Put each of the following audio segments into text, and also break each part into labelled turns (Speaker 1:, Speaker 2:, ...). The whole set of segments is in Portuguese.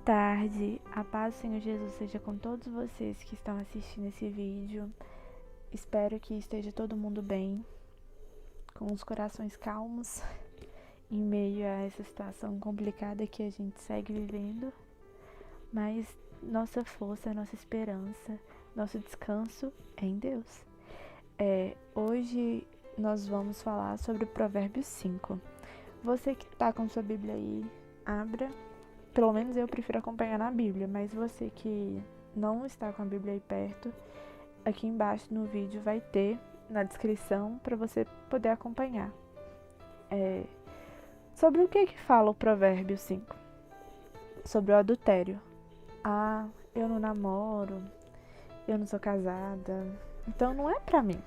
Speaker 1: tarde, a paz do Senhor Jesus seja com todos vocês que estão assistindo esse vídeo. Espero que esteja todo mundo bem, com os corações calmos, em meio a essa situação complicada que a gente segue vivendo. Mas nossa força, nossa esperança, nosso descanso é em Deus. Hoje nós vamos falar sobre o Provérbios 5. Você que está com sua Bíblia aí, abra. Pelo menos eu prefiro acompanhar na Bíblia, mas você que não está com a Bíblia aí perto, aqui embaixo no vídeo vai ter na descrição para você poder acompanhar. Sobre o que fala o Provérbio 5? Sobre o adultério. Eu não namoro, eu não sou casada, então não é pra mim,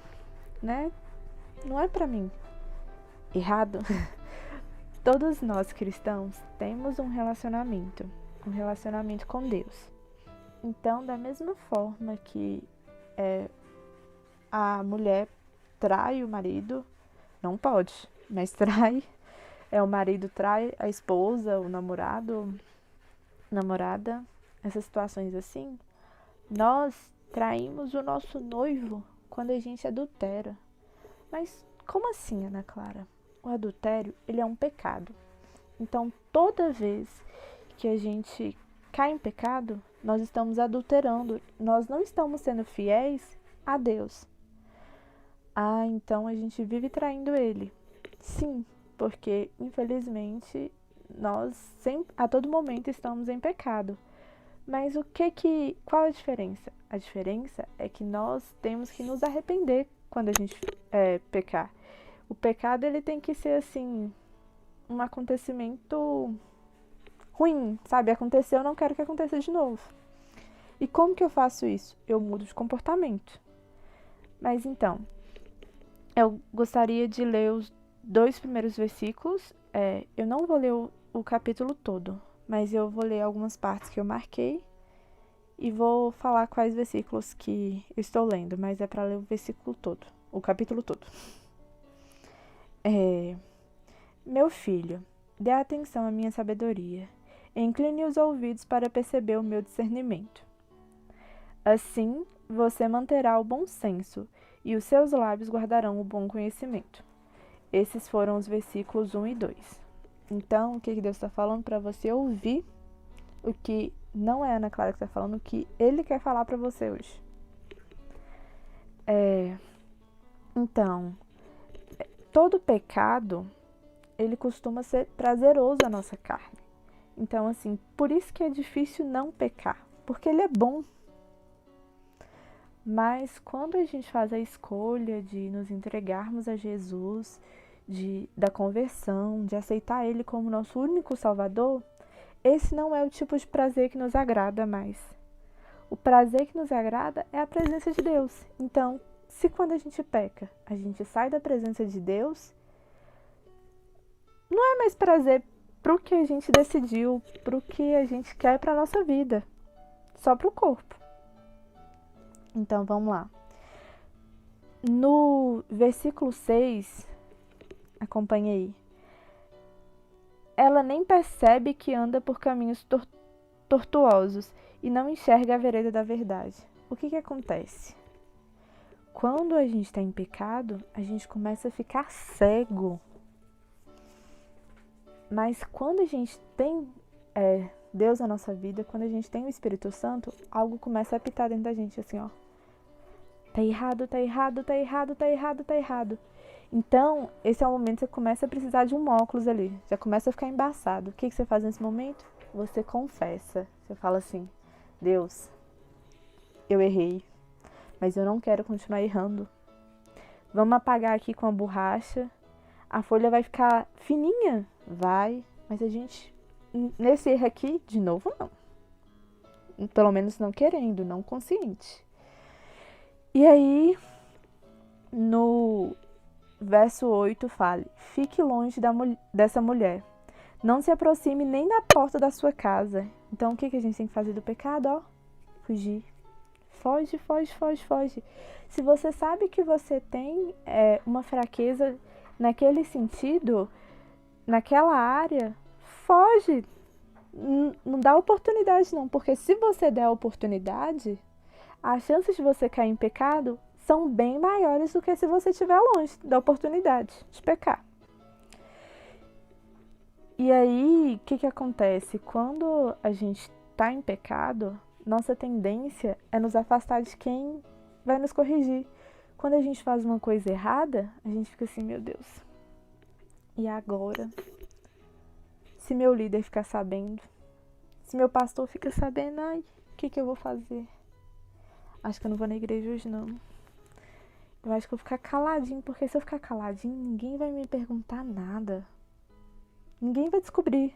Speaker 1: né? Não é pra mim. Errado? Todos nós cristãos temos um relacionamento com Deus. Então, da mesma forma que a mulher trai o marido, não pode, mas trai, o marido trai a esposa, o namorado, namorada, essas situações assim, nós traímos o nosso noivo quando a gente adultera. Mas como assim, Ana Clara? O adultério, ele é um pecado. Então, toda vez que a gente cai em pecado, nós estamos adulterando. Nós não estamos sendo fiéis a Deus. Então a gente vive traindo Ele. Sim, porque, infelizmente, nós a todo momento estamos em pecado. Mas qual é a diferença? A diferença é que nós temos que nos arrepender quando a gente pecar. O pecado, ele tem que ser, assim, um acontecimento ruim, sabe? Aconteceu, eu não quero que aconteça de novo. E como que eu faço isso? Eu mudo de comportamento. Mas, então, eu gostaria de ler os 2 primeiros versículos. Eu não vou ler o capítulo todo, mas eu vou ler algumas partes que eu marquei e vou falar quais versículos que eu estou lendo, mas é para ler o versículo todo, o capítulo todo. Meu filho, dê atenção à minha sabedoria, incline os ouvidos para perceber o meu discernimento. Assim, você manterá o bom senso e os seus lábios guardarão o bom conhecimento. Esses foram os versículos 1 e 2. Então, o que Deus está falando para você ouvir o que não é a Ana Clara que está falando, o que Ele quer falar para você hoje. Então, todo pecado, ele costuma ser prazeroso à nossa carne. Então, assim, por isso que é difícil não pecar, porque ele é bom. Mas quando a gente faz a escolha de nos entregarmos a Jesus, da conversão, de aceitar Ele como nosso único Salvador, esse não é o tipo de prazer que nos agrada mais. O prazer que nos agrada é a presença de Deus. Então, se quando a gente peca, a gente sai da presença de Deus, não é mais prazer pro que a gente decidiu, pro que a gente quer pra nossa vida, só pro corpo. Então, vamos lá. No versículo 6, acompanhe aí. Ela nem percebe que anda por caminhos tortuosos e não enxerga a vereda da verdade. O que acontece? Quando a gente está em pecado, a gente começa a ficar cego. Mas quando a gente tem Deus na nossa vida, quando a gente tem o Espírito Santo, algo começa a apitar dentro da gente, assim, ó. Tá errado, tá errado, tá errado, tá errado, tá errado. Então, esse é o momento que você começa a precisar de um óculos ali. Já começa a ficar embaçado. O que você faz nesse momento? Você confessa. Você fala assim, Deus, eu errei, mas eu não quero continuar errando. Vamos apagar aqui com a borracha. A folha vai ficar fininha? Vai. Mas a gente, nesse erro aqui, de novo, não. Pelo menos não querendo, não consciente. E aí, no verso 8 fala, fique longe dessa mulher. Não se aproxime nem da porta da sua casa. Então, o que a gente tem que fazer do pecado? Fugir. Foge, foge, foge, foge. Se você sabe que você tem uma fraqueza naquele sentido, naquela área, foge. não dá oportunidade não, porque se você der a oportunidade, as chances de você cair em pecado são bem maiores do que se você estiver longe da oportunidade de pecar. E aí, o que acontece? Quando a gente está em pecado, nossa tendência é nos afastar de quem vai nos corrigir. Quando a gente faz uma coisa errada, a gente fica assim, meu Deus, e agora? Se meu líder ficar sabendo, se meu pastor fica sabendo, ai, o que eu vou fazer? Acho que eu não vou na igreja hoje, não. Eu acho que eu vou ficar caladinho, porque se eu ficar caladinho, ninguém vai me perguntar nada. Ninguém vai descobrir.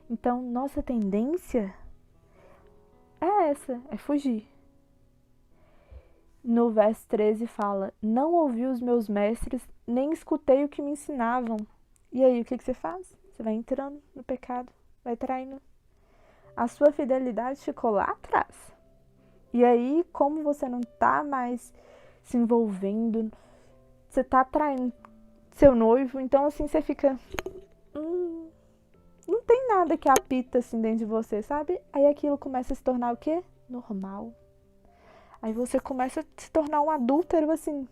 Speaker 1: Então, nossa tendência é essa, é fugir. No verso 13 fala, não ouvi os meus mestres, nem escutei o que me ensinavam. E aí, o que você faz? Você vai entrando no pecado, vai traindo. A sua fidelidade ficou lá atrás. E aí, como você não tá mais se envolvendo, você tá traindo seu noivo, então assim, você fica... não tem nada que apita assim dentro de você, sabe? Aí aquilo começa a se tornar o quê? Normal. Aí você começa a se tornar um adúltero, assim,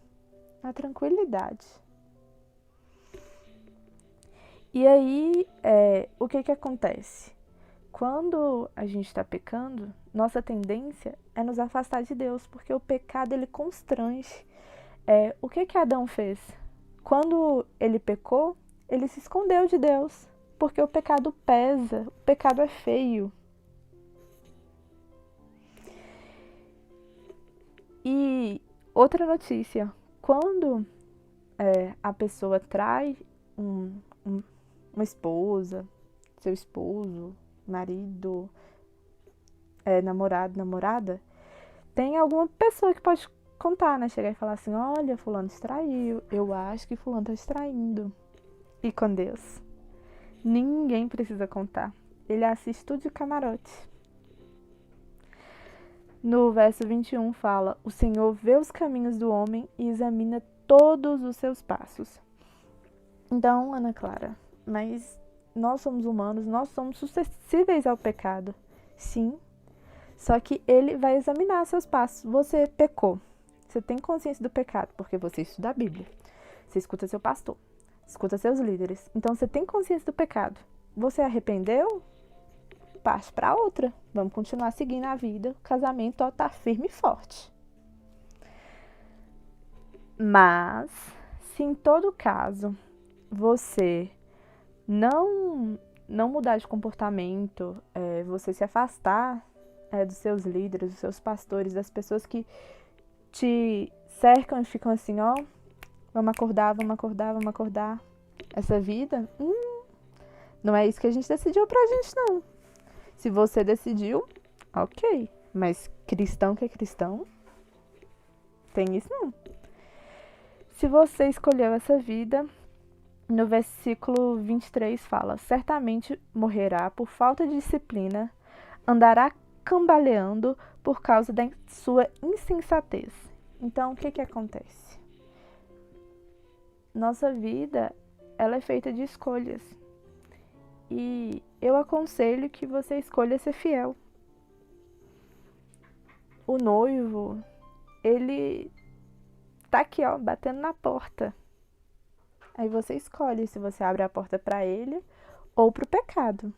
Speaker 1: na tranquilidade. E aí, o que acontece? Quando a gente está pecando, nossa tendência é nos afastar de Deus, porque o pecado, ele constrange. O que Adão fez? Quando ele pecou, ele se escondeu de Deus, porque o pecado pesa, o pecado é feio. E outra notícia, quando a pessoa trai uma esposa, seu esposo, marido, namorado, namorada, tem alguma pessoa que pode contar, né? Chegar e falar assim, olha, fulano te traiu, eu acho que fulano tá te traindo. E com Deus, ninguém precisa contar. Ele assiste tudo de camarote. No verso 21 fala, o Senhor vê os caminhos do homem e examina todos os seus passos. Então, Ana Clara, mas nós somos humanos, nós somos suscetíveis ao pecado. Sim, só que ele vai examinar seus passos. Você pecou, você tem consciência do pecado, porque você estuda a Bíblia, você escuta seu pastor, escuta seus líderes. Então, você tem consciência do pecado. Você arrependeu? Parte para outra. Vamos continuar seguindo a vida. O casamento está firme e forte. Mas, se em todo caso você não mudar de comportamento, você se afastar dos seus líderes, dos seus pastores, das pessoas que te cercam e ficam assim, ó, vamos acordar, vamos acordar, vamos acordar. Essa vida, não é isso que a gente decidiu pra gente, não. Se você decidiu, ok. Mas cristão que é cristão, tem isso não. Se você escolheu essa vida, no versículo 23 fala, certamente morrerá por falta de disciplina, andará cambaleando por causa da sua insensatez. Então, o que acontece? Nossa vida, ela é feita de escolhas. E eu aconselho que você escolha ser fiel. O noivo, ele tá aqui, ó, batendo na porta. Aí você escolhe se você abre a porta para ele ou para o pecado.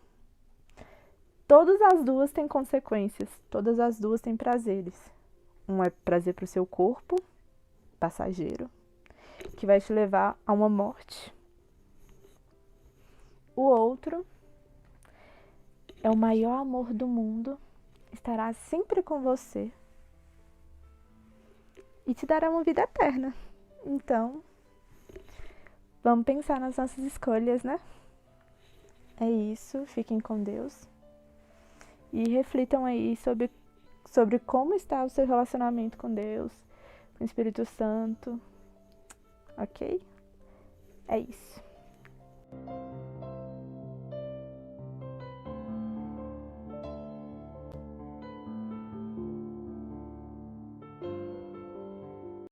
Speaker 1: Todas as duas têm consequências, todas as duas têm prazeres. Um é prazer para o seu corpo, passageiro, que vai te levar a uma morte. O outro é o maior amor do mundo, estará sempre com você e te dará uma vida eterna. Então, vamos pensar nas nossas escolhas, né? É isso, fiquem com Deus. E reflitam aí sobre como está o seu relacionamento com Deus, com o Espírito Santo. Ok? É isso.